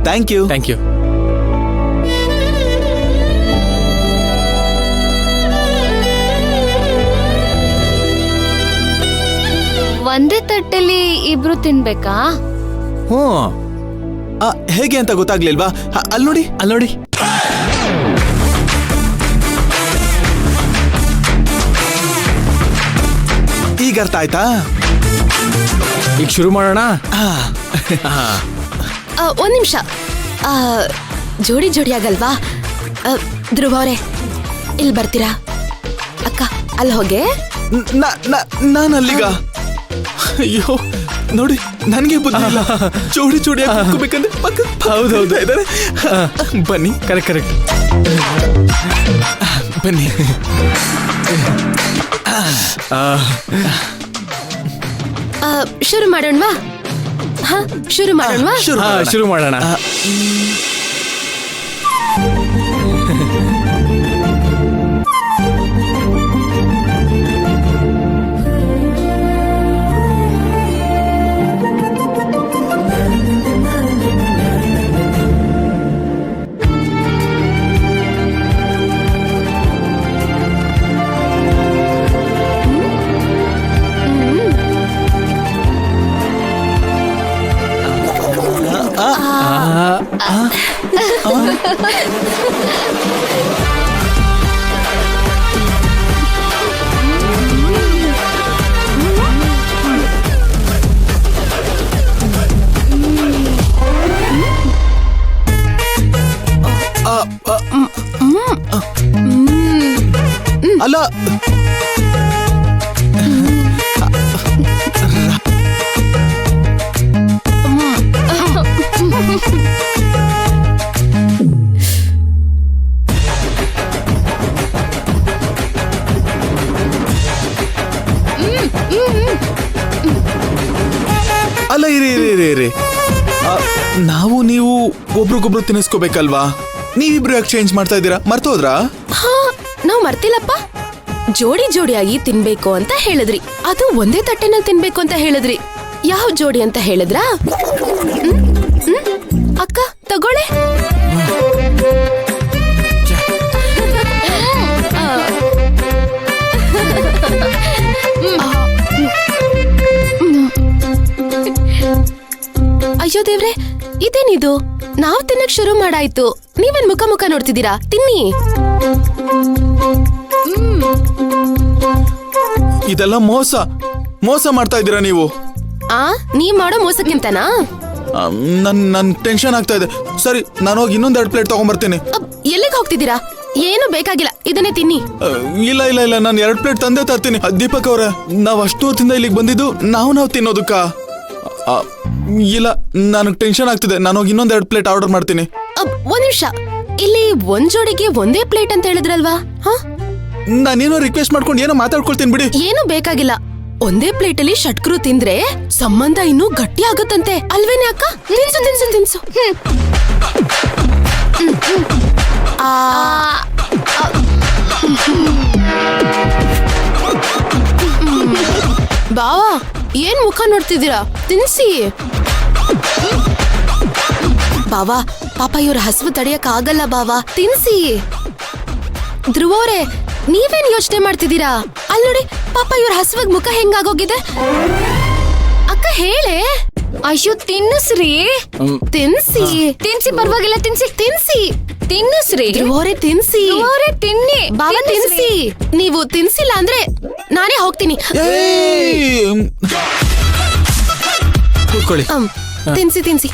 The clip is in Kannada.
Thank you. Thank you. ಒಂದೇ ತಟ್ಟೆಲಿ ಇಬ್ರು ತಿನ್ಬೇಕಾ? ಹ್ಞೂ. ಹೇಗೆ ಅಂತ ಗೊತ್ತಾಗ್ಲಿಲ್ವಾ? ಅಲ್ಲಿ ನೋಡಿ, ಅಲ್ಲಿ ನೋಡಿ. ಈಗ ಅರ್ಥ ಆಯ್ತಾ? ಈಗ ಶುರು ಮಾಡೋಣ. ಒಂದ್ ನಿಮಿಷ, ಜೋಡಿ ಜೋಡಿ ಆಗಲ್ವಾ? ಧ್ರುವ ಅವರೇ, ಇಲ್ಲಿ ಬರ್ತೀರಾ? ಅಕ್ಕ ಅಲ್ಲಿ ಹೋಗೆ. ನಾನು ಅಲ್ಲಿಗ? ಅಯ್ಯೋ ನೋಡಿ, ನನಗೆ ಬುದ್ಧಿ ಇಲ್ಲ. ಜೋಡಿ ಜೋಡಿ ಹಾಕೋಬೇಕಂದ್ರೆ ಹೌದೌದು ಇದ್ದಾರೆ. ಬನ್ನಿ. ಕರೆಕ್ಟ್. ಬನ್ನಿ. ಶುರು ಮಾಡೋಣವಾ? ಶುರು ಮಾಡೋಣವಾ? ಶುರು ಮಾಡೋಣ. ಅಲ್ಲ, ಅಲ್ಲ, ಇರಿ. ನಾವು ನೀವು ಒಬ್ರಿಗೊಬ್ರು ತಿನ್ನಿಸ್ಕೋಬೇಕಲ್ವಾ? ನೀವಿಬ್ರು ಯಾಕೆ ಚೇಂಜ್ ಮಾಡ್ತಾ ಇದ್ದೀರಾ? ಮರ್ತೋದ್ರಾ? ನಾವ್ ಮರ್ತಿಲ್ಲಪ್ಪ. ಜೋಡಿ ಜೋಡಿಯಾಗಿ ತಿನ್ಬೇಕು ಅಂತ ಹೇಳಿದ್ರಿ, ಅದು ಒಂದೇ ತಟ್ಟೆನಲ್ಲಿ ತಿನ್ಬೇಕು ಅಂತ ಹೇಳಿದ್ರಿ. ಯಾವ ಜೋಡಿ ಅಂತ ಹೇಳಿದ್ರಾ? ಅಕ್ಕ ತಗೊಳ್ಳೆ. ಅಯ್ಯೋ ದೇವ್ರೆ, ಇದೇನಿದು? ನಾವ್ ತಿನ್ನಕ್ ಶುರು ಮಾಡಾಯ್ತು, ನೀವೇನ್ ಮುಖ ಮುಖ ನೋಡ್ತಿದ್ದೀರಾ? ತಿನ್ನಿ. ಇದೆಲ್ಲ ಮೋಸ ಮಾಡ್ತಾ ಇದ್ದೀರಾ ನೀವು. ನೀವ್ ಮಾಡೋ ಮೋಸಕ್ಕಿಂತನಾ? ನನ್ ಟೆನ್ಷನ್ ಆಗ್ತಾ ಇದೆ. ಸರಿ, ನಾನು ಹೋಗಿ ಇನ್ನೊಂದ್ 2 ಪ್ಲೇಟ್ ತಗೊಂಡ್ಬರ್ತೀನಿ. ಎಲ್ಲಿಗೆ ಹೋಗ್ತಿದ್ದೀರಾ? ಏನು ಬೇಕಾಗಿಲ್ಲ, ಇದನ್ನೇ ತಿನ್ನಿ. ಇಲ್ಲ, ನಾನು 2 ಪ್ಲೇಟ್ ತಂದೆ ತರ್ತೀನಿ. ದೀಪಕ್ ಅವ್ರೆ, ನಾವ್ ಅಷ್ಟು ಹೊತ್ತಿಂದ ಇಲ್ಲಿಗೆ ಬಂದಿದ್ದು ನಾವು ತಿನ್ನೋದಕ್ಕ? ಇಲ್ಲ, ನನಗ್ ಟೆನ್ಷನ್ ಆಗ್ತಿದೆ. ನಾನು ಹೋಗಿ ಇನ್ನೊಂದ್ 2 ಪ್ಲೇಟ್ ಆರ್ಡರ್ ಮಾಡ್ತೀನಿ. ಒಂದ್ ನಿಮಿಷ, ಇಲ್ಲಿ ಒಂದ್ ಜೋಡಿಗೆ ಒಂದೇ ಪ್ಲೇಟ್ ಅಂತ ಹೇಳಿದ್ರಲ್ವಾ? ನಾನೇನೋ ರಿಕ್ವೆಸ್ಟ್ ಮಾಡ್ಕೊಂಡು ಏನೋ ಮಾತಾಡ್ಕೊಳ್ತೀನಿ ಬಿಡಿ. ಏನು ಬೇಕಾಗಿಲ್ಲ. ಒಂದೇ ಪ್ಲೇಟ್ ಅಲ್ಲಿ ಷಟ್ಕರು ತಿಂದ್ರೆ ಸಂಬಂಧ ಇನ್ನೂ ಗಟ್ಟಿ ಆಗುತ್ತಂತೆ, ಅಲ್ವೇನೆ ಅಕ್ಕ? ತಿನ್ಸು. ಬಾವಾ, ಏನ್ ಮುಖ ನೋಡ್ತಿದ್ದೀರಾ? ತಿನ್ಸಿ. ಬಾವಾ, ಪಾಪ ಇವ್ರ ಹಸುವು ತಡೆಯಕ್ ಆಗಲ್ಲ ಬಾವಾ, ತಿನ್ಸಿ. ಧ್ರುವೋರೆ, ನೀವೇನ್ ಯೋಚನೆ ಮಾಡ್ತಿದ್ದೀರಾ? ಅಲ್ಲಿ ನೋಡಿ, ಪಾಪ ಇವ್ರ ಹಸುವಿಗೆ ಮುಖ ಹೆಂಗಾಗೋಗಿದೆ. ಅಕ್ಕ ಹೇಳೆ. ಅಯ್ಯೋ ತಿನ್ನಿಸ್ರಿ. ತಿನ್ಸಿ, ಪರವಾಗಿಲ್ಲ, ತಿನ್ಸಿ. ತಿನ್ನಿಸ್ರಿ. ಧ್ರುವೋರೆ ತಿನ್ಸಿ. ತಿನ್ನಿ. ಬಾವಾ ತಿನ್ಸಿ. ನೀವು ತಿನ್ಸಿಲ್ಲ ಅಂದ್ರೆ ನಾನೇ ಹೋಗ್ತೀನಿ. ಕೂತ್ಕೊಳ್ಳಿ. ತಿನ್ಸಿ.